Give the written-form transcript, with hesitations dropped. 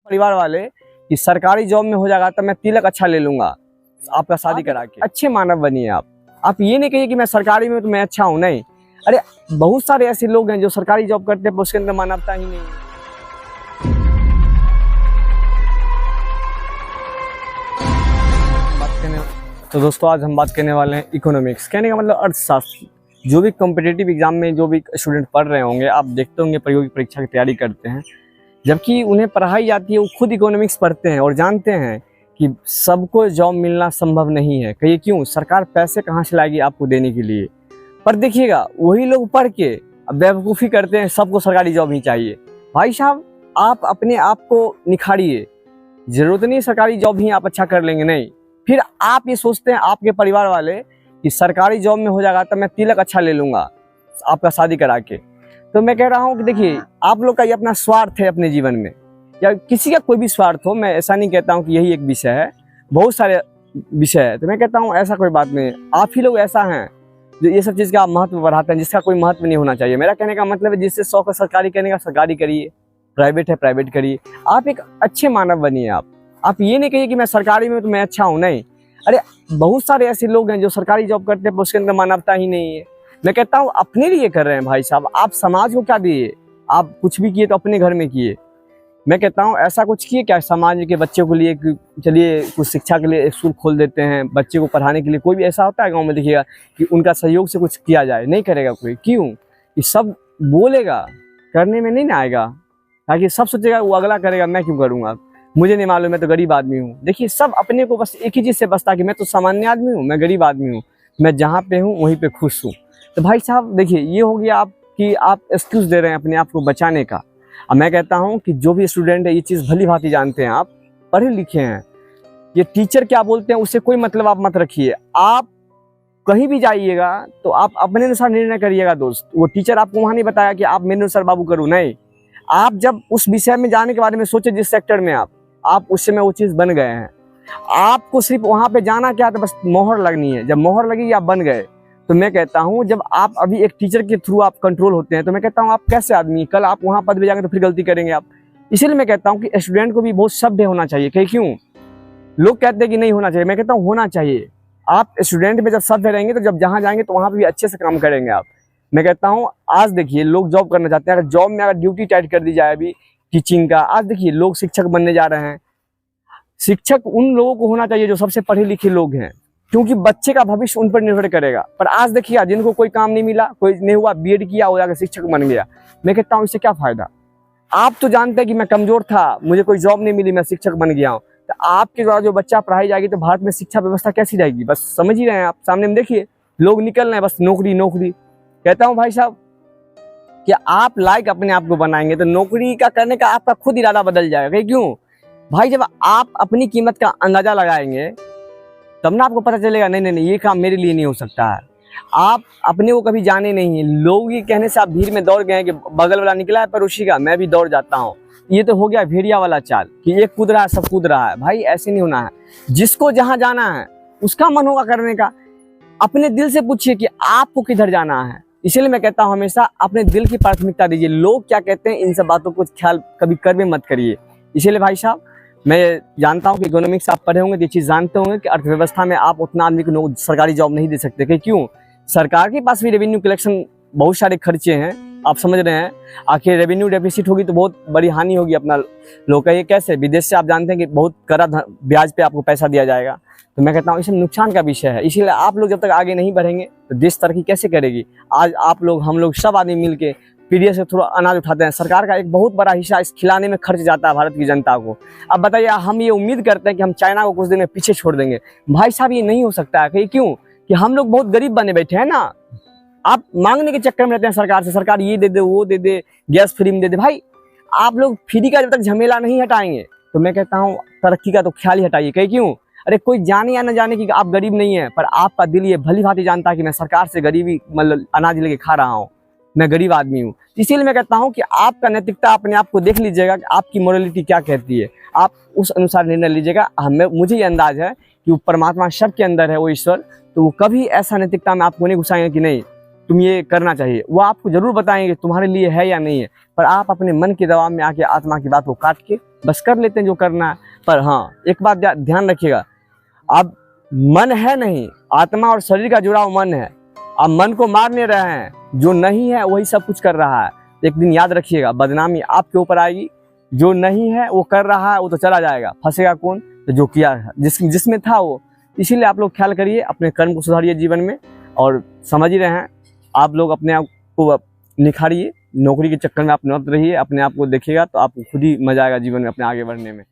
परिवार वाले कि सरकारी जॉब में हो जाएगा तो मैं तिलक अच्छा ले लूंगा आपका शादी करा के। अच्छे मानव बनिए आप ये नहीं कहिए कि मैं सरकारी में तो मैं अच्छा हूं, नहीं। अरे बहुत सारे ऐसे लोग हैं जो सरकारी जॉब करते हैं पर उसके अंदर मानवता ही नहीं है। तो दोस्तों आज हम बात करने वाले हैं इकोनॉमिक्स, कहने का मतलब अर्थशास्त्र। जो भी कॉम्पिटिटिव एग्जाम में जो भी स्टूडेंट पढ़ रहे होंगे, आप देखते होंगे प्रतियोगी परीक्षा की तैयारी करते हैं, जबकि उन्हें पढ़ाई जाती है वो खुद इकोनॉमिक्स पढ़ते हैं और जानते हैं कि सबको जॉब मिलना संभव नहीं है। कहिए क्यों? सरकार पैसे कहाँ से लाएगी आपको देने के लिए। पर देखिएगा वही लोग पढ़ के बेवकूफ़ी करते हैं, सबको सरकारी जॉब ही चाहिए। भाई साहब आप अपने आप को निखारिए, जरूरत नहीं सरकारी जॉब ही आप अच्छा कर लेंगे, नहीं। फिर आप ये सोचते हैं आपके परिवार वाले कि सरकारी जॉब में हो जाएगा तो मैं तिलक अच्छा ले लूंगा आपका शादी करा के। तो मैं कह रहा हूँ कि देखिए आप लोग का ये अपना स्वार्थ है अपने जीवन में, या किसी का कोई भी स्वार्थ हो, मैं ऐसा नहीं कहता हूँ कि यही एक विषय है, बहुत सारे विषय है। तो मैं कहता हूँ ऐसा कोई बात नहीं, आप ही लोग ऐसा हैं जो ये सब चीज़ का महत्व बढ़ाते हैं जिसका कोई महत्व नहीं होना चाहिए। मेरा कहने का मतलब है जिससे शौक है सरकारी करने का सरकारी करिए, प्राइवेट है प्राइवेट करिए। आप एक अच्छे मानव बनिए। आप ये नहीं कहिए कि मैं सरकारी में तो मैं अच्छा हूँ, नहीं। अरे बहुत सारे ऐसे लोग हैं जो सरकारी जॉब करते हैं पर उसके अंदर मानवता ही नहीं है। मैं कहता हूँ अपने लिए कर रहे हैं भाई साहब, आप समाज को क्या दिए? आप कुछ भी किए तो अपने घर में किए। मैं कहता हूँ ऐसा कुछ किए क्या समाज के बच्चों के लिए, चलिए कुछ शिक्षा के लिए स्कूल खोल देते हैं बच्चे को पढ़ाने के लिए। कोई भी ऐसा होता है गाँव में देखिएगा कि उनका सहयोग से कुछ किया जाए? नहीं करेगा कोई। क्यों? कि सब बोलेगा, करने में नहीं ना आएगा, ताकि सब सोचेगा वो अगला करेगा, मैं क्यों करूँगा, मुझे नहीं मालूम, मैं तो गरीब आदमी हूँ। देखिए सब अपने को बस एक ही चीज़ से बसता कि मैं तो सामान्य आदमी हूँ, मैं गरीब आदमी हूँ, मैं जहाँ पे हूँ वहीं पे खुश हूँ। तो भाई साहब देखिए ये हो गया आप कि आप एक्सक्यूज़ दे रहे हैं अपने आप को बचाने का। अब मैं कहता हूँ कि जो भी स्टूडेंट है ये चीज़ भली भांति जानते हैं, आप पढ़े लिखे हैं, ये टीचर क्या बोलते हैं उससे कोई मतलब आप मत रखिए। आप कहीं भी जाइएगा तो आप अपने अनुसार निर्णय करिएगा दोस्त। वो टीचर आपको वहाँ नहीं बताया कि आप मेरे अनुसार बाबू करो, नहीं। आप जब उस विषय में जाने के बारे में सोचे, जिस सेक्टर में आप उस समय वो चीज़ बन गए हैं, आपको सिर्फ वहाँ पे जाना क्या था, बस मोहर लगनी है। जब मोहर लगेगी आप बन गए। तो मैं कहता हूँ जब आप अभी एक टीचर के थ्रू आप कंट्रोल होते हैं तो मैं कहता हूँ आप कैसे आदमी, कल आप वहाँ पद पे जाएंगे तो फिर गलती करेंगे आप। इसीलिए मैं कहता हूँ कि स्टूडेंट को भी बहुत सभ्य होना चाहिए। कहीं क्यों लोग कहते हैं कि नहीं होना चाहिए, मैं कहता हूँ होना चाहिए। आप स्टूडेंट में जब सभ्य रहेंगे तो जब जहाँ जाएंगे तो वहाँ पर भी अच्छे से काम करेंगे आप। मैं कहता हूँ आज देखिए लोग जॉब करना चाहते हैं, अगर जॉब में अगर ड्यूटी टाइट कर दी जाए अभी टीचिंग का, आज देखिए लोग शिक्षक बनने जा रहे हैं। शिक्षक उन लोगों को होना चाहिए जो सबसे पढ़े लिखे लोग हैं, क्योंकि बच्चे का भविष्य उन पर निर्भर करेगा। पर आज देखिए जिनको कोई काम नहीं मिला, कोई नहीं हुआ, बीएड किया, हो जाकर शिक्षक बन गया। मैं कहता हूँ इससे क्या फायदा? आप तो जानते हैं कि मैं कमजोर था, मुझे कोई जॉब नहीं मिली, मैं शिक्षक बन गया हूँ। तो आपके द्वारा जो बच्चा पढ़ाई जाएगी तो भारत में शिक्षा व्यवस्था कैसी रहेगी? बस समझ ही रहे हैं आप, सामने में देखिए लोग निकल रहे हैं बस नौकरी नौकरी। कहता हूँ भाई साहब कि आप लायक अपने आप को बनाएंगे तो नौकरी का करने का आपका खुद इरादा बदल जाएगा। क्यों भाई? जब आप अपनी कीमत का अंदाजा लगाएंगे तब ना आपको पता चलेगा नहीं नहीं नहीं ये काम मेरे लिए नहीं हो सकता है। आप अपने को कभी जाने नहीं है, लोग ये कहने से आप भीड़ में दौड़ गए हैं कि बगल वाला निकला है पड़ोसी का, मैं भी दौड़ जाता हूँ। ये तो हो गया भेड़िया वाला चाल कि एक कूद रहा है सब कूद रहा है। भाई ऐसे नहीं होना है। जिसको जहाँ जाना है उसका मन होगा करने का। अपने दिल से पूछिए कि आपको किधर जाना है। इसीलिए मैं कहता हूँ हमेशा अपने दिल की प्राथमिकता दीजिए। लोग क्या कहते हैं इन सब बातों को ख्याल कभी कर भी मत करिए। इसीलिए भाई साहब मैं जानता हूँ कि इकोनॉमिक्स आप पढ़े होंगे तो ये चीज़ जानते होंगे कि अर्थव्यवस्था में आप उतना आदमी को सरकारी जॉब नहीं दे सकते। कि क्यों? सरकार के पास भी रेवेन्यू कलेक्शन बहुत सारे खर्चे हैं, आप समझ रहे हैं। आखिर रेवेन्यू डेफिसिट होगी तो बहुत बड़ी हानि होगी अपना लोग का। ये कैसे? विदेश से आप जानते हैं कि बहुत कड़ा ब्याज पे आपको पैसा दिया जाएगा। तो मैं कहता हूँ इसमें नुकसान का विषय है। इसीलिए आप लोग जब तक आगे नहीं बढ़ेंगे तो देश तरक्की कैसे करेगी? आज आप लोग हम लोग सब आदमी मिल के पीडीएस से थोड़ा अनाज उठाते हैं, सरकार का एक बहुत बड़ा हिस्सा इस खिलाने में खर्च जाता है भारत की जनता को। अब बताइए हम ये उम्मीद करते हैं कि हम चाइना को कुछ दिन में पीछे छोड़ देंगे। भाई साहब ये नहीं हो सकता है। क्यों? कि हम लोग बहुत गरीब बने बैठे हैं ना। आप मांगने के चक्कर में रहते हैं सरकार से, सरकार ये दे दे वो दे दे, गैस फ्री में दे दे। भाई आप लोग फ्री का जब तक झमेला नहीं हटाएंगे तो मैं कहता हूँ तरक्की का तो ख्याल ही हटाइए। क्यों? अरे कोई जाने या न जाने की आप गरीब नहीं है, पर आपका दिल ये भली भांति जानता है कि मैं सरकार से गरीबी मतलब अनाज लेके खा रहा हूँ, मैं गरीब आदमी हूँ। इसीलिए मैं कहता हूँ कि आपका नैतिकता अपने आप को देख लीजिएगा कि आपकी मोरालिटी क्या कहती है, आप उस अनुसार निर्णय लीजिएगा। मुझे ये अंदाज है कि वो परमात्मा सबके अंदर है, वो ईश्वर, तो वो कभी ऐसा नैतिकता में आपको नहीं घुसाएंगे कि नहीं तुम ये करना चाहिए, वो आपको जरूर बताएंगे तुम्हारे लिए है या नहीं है, पर आप अपने मन के दबाव में आके आत्मा की बात को काट के बस कर लेते हैं जो करना है। पर हाँ, एक बात ध्यान रखिएगा, अब मन है नहीं, आत्मा और शरीर का जुड़ाव मन है। आप मन को मार नहीं रहे हैं, जो नहीं है वही सब कुछ कर रहा है। एक दिन याद रखिएगा, बदनामी आपके ऊपर आएगी। जो नहीं है वो कर रहा है, वो तो चला जाएगा, फंसेगा कौन? तो जो किया है, जिसमें था वो। इसीलिए आप लोग ख्याल करिए, अपने कर्म को सुधारिए जीवन में, और समझ ही रहे हैं आप लोग अपने आप को निखारिए। नौकरी के चक्कर में आप मत रहिए, अपने आप को देखिएगा तो आपको खुद ही मजा आएगा जीवन में अपने आगे बढ़ने में।